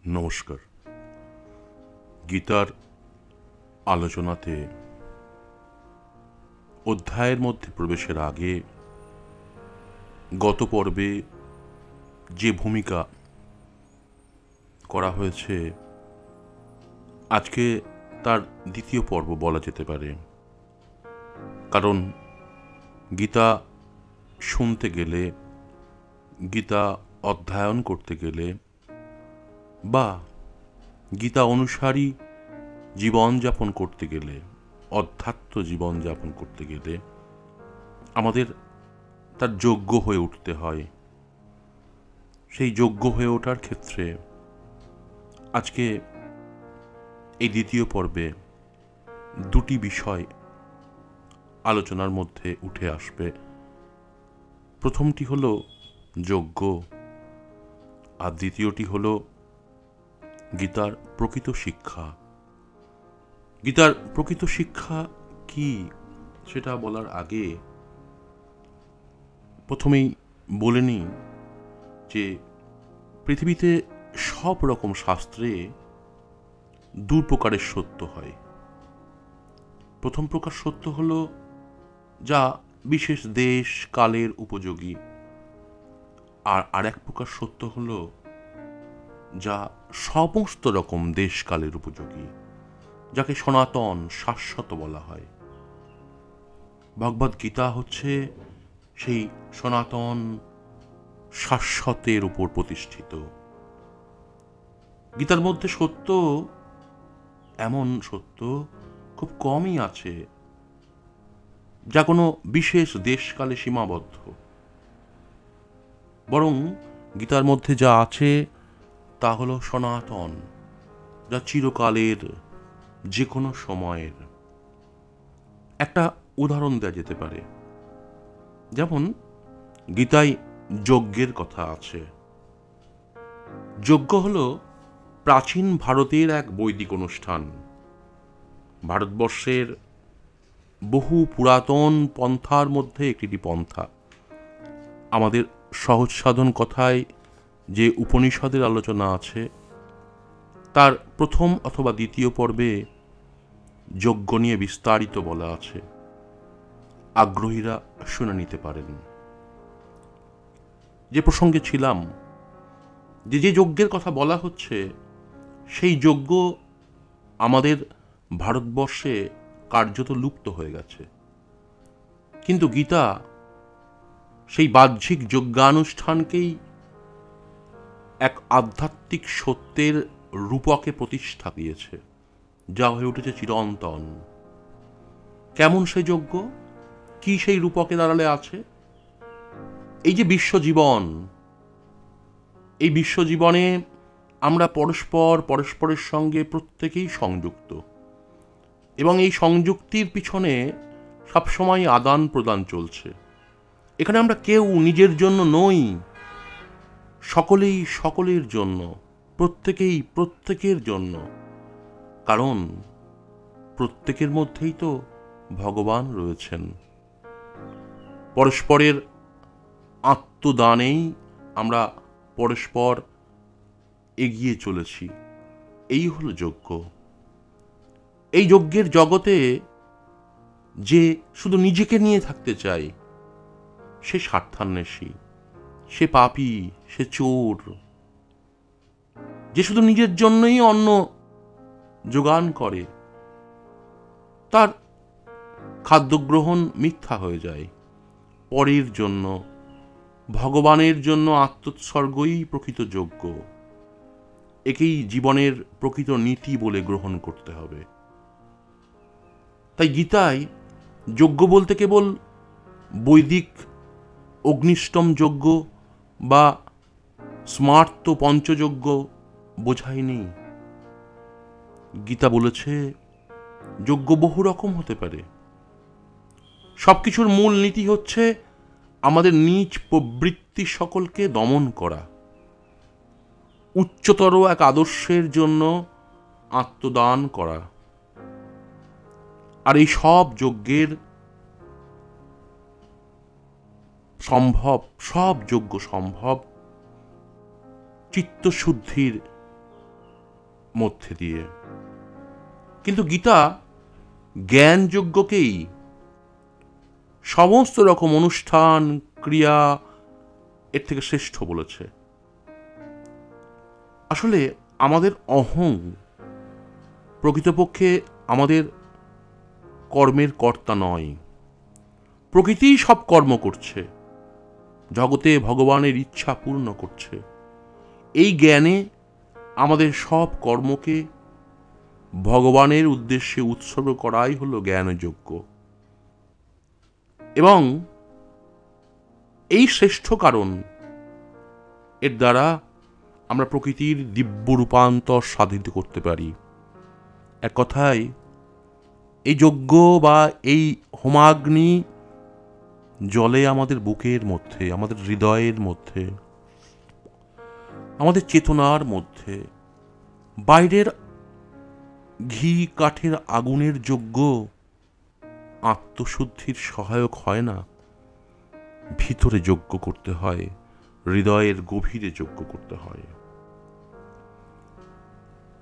নমস্কার। গীতার আলোচনাতে অধ্যায়ের মধ্যে প্রবেশের আগে গত পর্বে যে ভূমিকা করা হয়েছে আজকে তার দ্বিতীয় পর্ব বলা যেতে পারে। কারণ গীতা শুনতে গেলে, গীতা অধ্যয়ন করতে গেলে বা গীতা অনুসারী জীবনযাপন করতে গেলে, অধ্যাত্ম জীবনযাপন করতে গেলে আমাদের তার যোগ্য হয়ে উঠতে হয়। সেই যোগ্য হয়ে ওঠার ক্ষেত্রে আজকে এই দ্বিতীয় পর্বে দুটি বিষয় আলোচনার মধ্যে উঠে আসবে। প্রথমটি হলো যোগ্য, আর দ্বিতীয়টি হলো গীতার প্রকৃত শিক্ষা। গীতার প্রকৃত শিক্ষা কি সেটা বলার আগে প্রথমেই বলে নিই যে পৃথিবীতে সব রকম শাস্ত্রে দু প্রকারের সত্য হয়। প্রথম প্রকার সত্য হলো যা বিশেষ দেশ কালের উপযোগী, আর আরেক প্রকার সত্য হলো যা সমস্ত রকম দেশ কালের উপযোগী, যাকে সনাতন শাশ্বত বলা হয়। ভগবদ গীতা হচ্ছে সেই সনাতন শাশ্বতের উপর প্রতিষ্ঠিত। গীতার মধ্যে সত্য, এমন সত্য খুব কমই আছে যা কোনো বিশেষ দেশকালে সীমাবদ্ধ। বরং গীতার মধ্যে যা আছে তা হলো সনাতন, যা চিরকালের, যে কোনো সময়ের। একটা উদাহরণ দেওয়া যেতে পারে, যেমন গীতায় যজ্ঞের কথা আছে। যজ্ঞ হলো প্রাচীন ভারতের এক বৈদিক অনুষ্ঠান। ভারতবর্ষের বহু পুরাতন পন্থার মধ্যে একটি পন্থা। আমাদের সহজ সাধন কথায় যে উপনিষদের আলোচনা আছে তার প্রথম অথবা দ্বিতীয় পর্বে যজ্ঞ নিয়ে বিস্তারিত বলা আছে, আগ্রহীরা শুনে নিতে পারেন। যে প্রসঙ্গে ছিলাম, যে যে যজ্ঞের কথা বলা হচ্ছে সেই যজ্ঞ আমাদের ভারতবর্ষে কার্যত লুপ্ত হয়ে গেছে। কিন্তু গীতা সেই বাহ্যিক যজ্ঞানুষ্ঠানকেই এক আধ্যাত্মিক সত্যের রূপকে প্রতিষ্ঠা দিয়েছে, যা হয়ে উঠেছে চিরন্তন। কেমন সেই যজ্ঞ, কি সেই রূপকে দাঁড়ালে আছে? এই যে বিশ্বজীবন, এই বিশ্বজীবনে আমরা পরস্পরের সঙ্গে প্রত্যেকেই সংযুক্ত, এবং এই সংযুক্তির পিছনে সবসময় আদান প্রদান চলছে। এখানে আমরা কেউ নিজের জন্য নই, সকলেই সকলের জন্য, প্রত্যেকেই প্রত্যেকের জন্য। কারণ প্রত্যেকের মধ্যেই তো ভগবান রয়েছেন। পরস্পরের আত্মদানেই আমরা পরস্পর এগিয়ে চলেছি। এই হলো যজ্ঞ। এই যজ্ঞের জগতে যে শুধু নিজেকে নিয়ে থাকতে চায় সে স্বার্থান্বেষী, সে পাপী, সে চোর। যে শুধু নিজের জন্যই অন্ন যোগান করে তার খাদ্যগ্রহণ মিথ্যা হয়ে যায়। পরের জন্য, ভগবানের জন্য আত্মোৎসর্গই প্রকৃত যজ্ঞ। একেই জীবনের প্রকৃত নীতি বলে গ্রহণ করতে হবে। তাই গীতায় যজ্ঞ বলতে কেবল বৈদিক অগ্নিষ্টম যজ্ঞ বা স্মার্ত পঞ্চযজ্ঞ বোঝায়নি। গীতা বলেছে যজ্ঞ বহু রকম হতে পারে। সবকিছুর মূল নীতি হচ্ছে আমাদের নিজ প্রবৃত্তি সকলকে দমন করা, উচ্চতর এক আদর্শের জন্য আত্মদান করা। আর এই সব যজ্ঞের সম্ভব, সব যজ্ঞ সম্ভব চিত্তশুদ্ধির মধ্যে দিয়ে। কিন্তু গীতা জ্ঞানযজ্ঞকেই সমস্ত রকম অনুষ্ঠান ক্রিয়া এর থেকে শ্রেষ্ঠ বলেছে। আসলে আমাদের অহং প্রকৃতপক্ষে আমাদের কর্মের কর্তা নয়, প্রকৃতিই সব কর্ম করছে, জগতে ভগবানের ইচ্ছা পূর্ণ করছে। এই জ্ঞানে আমাদের সব কর্মকে ভগবানের উদ্দেশ্যে উৎসর্গ করাই হলো জ্ঞানযজ্ঞ। এবং এই শ্রেষ্ঠ কারণ, এর দ্বারা আমরা প্রকৃতির দিব্য রূপান্তর সাধিত করতে পারি। এক কথায় এই যজ্ঞ বা এই হোমাগ্নি জলে আমাদের বুকের মধ্যে, আমাদের হৃদয়ের মধ্যে, আমাদের চেতনার মধ্যে। বাইরের ঘি কাঠের আগুনের যজ্ঞ আত্মশুদ্ধির সহায়ক হয় না, ভিতরে যজ্ঞ করতে হয়, হৃদয়ের গভীরে যজ্ঞ করতে হয়।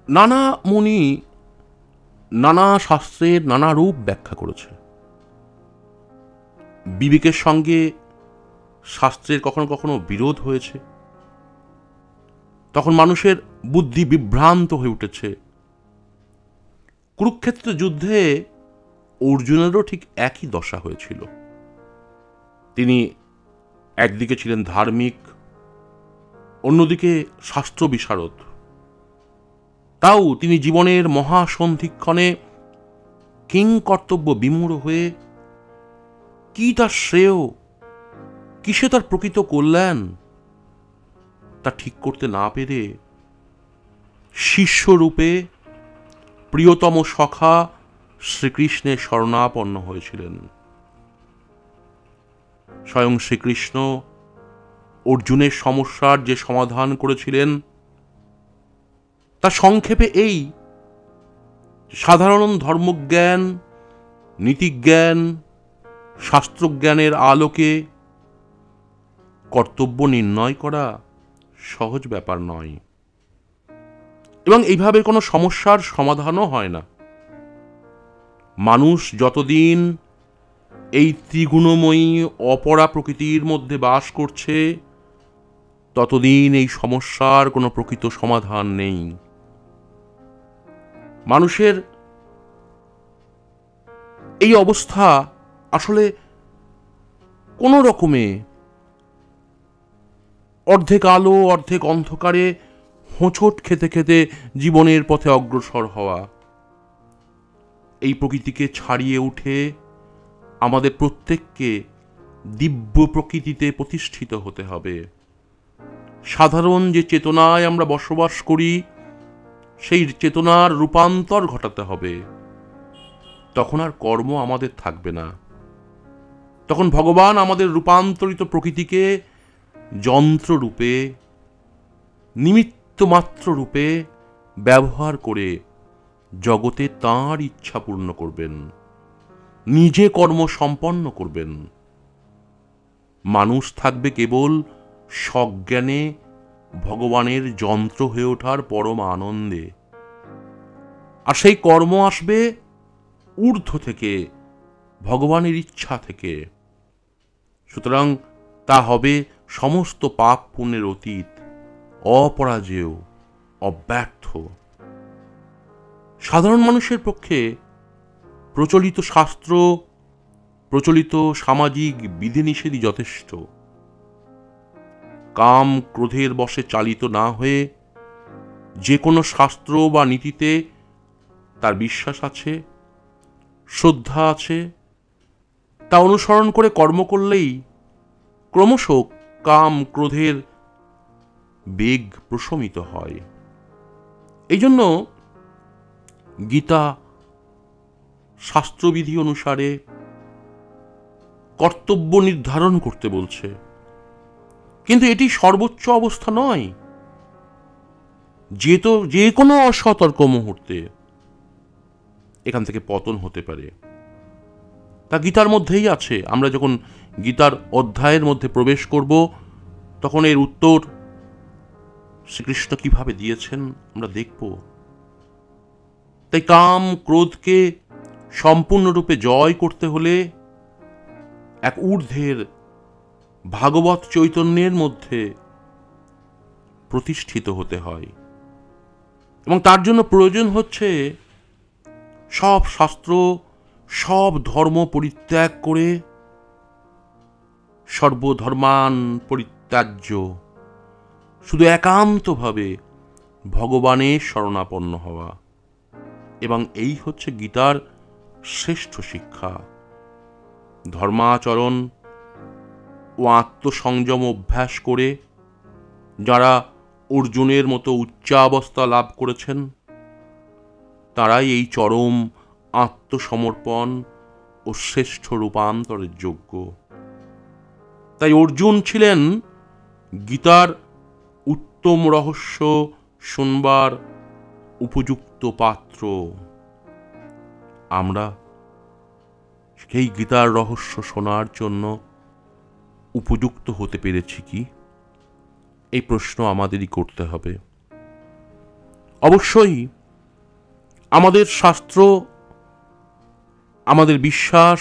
নানা মুনি নানা শাস্ত্রের নানা রূপ ব্যাখ্যা করেছে। বিবেকের সঙ্গে শাস্ত্রের কখনো কখনো বিরোধ হয়েছে, তখন মানুষের বুদ্ধি বিভ্রান্ত হয়ে উঠেছে। কুরুক্ষেত্র যুদ্ধে অর্জুনেরও ঠিক একই দশা হয়েছিল। তিনি একদিকে ছিলেন ধার্মিক, অন্যদিকে শাস্ত্র বিশারদ। তাও তিনি জীবনের মহাসন্ধিক্ষণে কিং কর্তব্য বিমূঢ় হয়ে কি তার শ্রেয়, কিসে তার প্রকৃত কল্যাণ, তা ঠিক করতে না পেরে শিষ্যরূপে প্রিয়তম সখা শ্রীকৃষ্ণের শরণাপন্ন হয়েছিলেন। স্বয়ং শ্রীকৃষ্ণ অর্জুনের সমস্যার যে সমাধান করেছিলেন তা সংক্ষেপে এই: সাধারণ ধর্মজ্ঞান, নীতিজ্ঞান, শাস্ত্রজ্ঞানের আলোকে কর্তব্য নির্ণয় করা সহজ ব্যাপার নয়, এবং এইভাবে কোনো সমস্যার সমাধানও হয় না। মানুষ যতদিন এই ত্রিগুণময়ী অপরা প্রকৃতির মধ্যে বাস করছে, ততদিন এই সমস্যার কোনো প্রকৃত সমাধান নেই। মানুষের এই অবস্থা আসলে কোনো রকমে অর্ধেক আলো অর্ধেক অন্ধকারে হোঁচট খেতে খেতে জীবনের পথে অগ্রসর হওয়া। এই প্রকৃতিকে ছাড়িয়ে উঠে আমাদের প্রত্যেককে দিব্য প্রকৃতিতে প্রতিষ্ঠিত হতে হবে। সাধারণ যে চেতনায় আমরা বসবাস করি, সেই চেতনার রূপান্তর ঘটাতে হবে। তখন আর কর্ম আমাদের থাকবে না। তখন ভগবান আমাদের রূপান্তরিত প্রকৃতিকে যন্ত্ররূপে, নিমিত্ত মাত্র রূপে ব্যবহার করে জগতে তাঁর ইচ্ছা পূর্ণ করবেন, নিজে কর্ম সম্পন্ন করবেন। মানুষ থাকবে কেবল সজ্ঞানে ভগবানের যন্ত্র হয়ে ওঠার পরম আনন্দে। আর সেই কর্ম আসবে ঊর্ধ্ব থেকে, ভগবানের ইচ্ছা থেকে। সুতরাং তা হবে সমস্ত পাপ পুণ্যের অতীত, অপরাজেয়, অব্যর্থ। সাধারণ মানুষের পক্ষে প্রচলিত শাস্ত্র, প্রচলিত সামাজিক বিধিনিষেধই যথেষ্ট। কাম ক্রোধের বশে চালিত না হয়ে যে কোনো শাস্ত্র বা নীতিতে তার বিশ্বাস আছে, শ্রদ্ধা আছে, তা অনুসরণ করে কর্ম করলেই ক্রমশ কাম ক্রোধের বেগ প্রশমিত হয়। এই জন্য গীতা শাস্ত্রবিধি অনুসারে কর্তব্য নির্ধারণ করতে বলছে, কিন্তু এটি সর্বোচ্চ অবস্থা নয়। যে কোনো অসতর্ক মুহূর্তে এখান থেকে পতন হতে পারে। তা গীতার মধ্যেই আছে। আমরা যখন গীতার অধ্যায়ের মধ্যে প্রবেশ করব, তখন এর উত্তর শ্রীকৃষ্ণ কিভাবে দিয়েছেন আমরা দেখব। তাই কাম ক্রোধকে সম্পূর্ণরূপে জয় করতে হলে এক ঊর্ধ্বের ভাগবত চৈতন্যের মধ্যে প্রতিষ্ঠিত হতে হয়, এবং তার জন্য প্রয়োজন হচ্ছে সব শাস্ত্র, সব ধর্ম পরিত্যাগ করে সর্বধর্মান পরিত্যাজ্য শুধু একান্তভাবে ভগবানের শরণাপন্ন হওয়া। এবং এই হচ্ছে গীতার শ্রেষ্ঠ শিক্ষা। ধর্মাচরণ ও আত্মসংযম অভ্যাস করে যারা অর্জুনের মতো উচ্চাবস্থা লাভ করেছেন, তারাই এই চরম আত্মসমর্পণ ও শ্রেষ্ঠ রূপান্তরের যোগ্য। তাই অর্জুন ছিলেন গীতার উত্তম রহস্য শুনবার উপযুক্ত পাত্র। আমরা সেই গীতার রহস্য শোনার জন্য উপযুক্ত হতে পেরেছি কি, এই প্রশ্ন আমাদেরই করতে হবে। অবশ্যই আমাদের শাস্ত্র, আমাদের বিশ্বাস,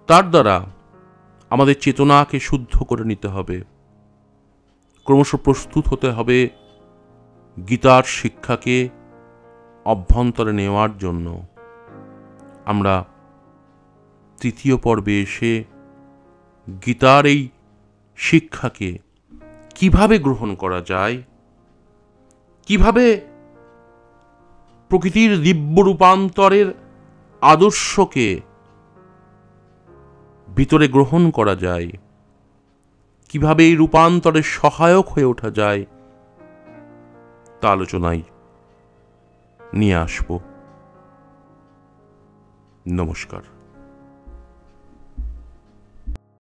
তার দ্বারা আমাদের চেতনাকে শুদ্ধ করে নিতে হবে। ক্রমশ প্রস্তুত হতে হবে গীতার শিক্ষাকে অভ্যন্তরে নেওয়ার জন্য। আমরা তৃতীয় পর্বে এসে গীতার এই শিক্ষাকে কিভাবে গ্রহণ করা যায়, কিভাবে প্রকৃতির দিব্য রূপান্তরের আদর্শকে ভিতরে গ্রহণ করা যায়, কিভাবে এই রূপান্তরের সহায়ক হয়ে ওঠা যায়, তা আলোচনায় নিয়ে আসব। নমস্কার।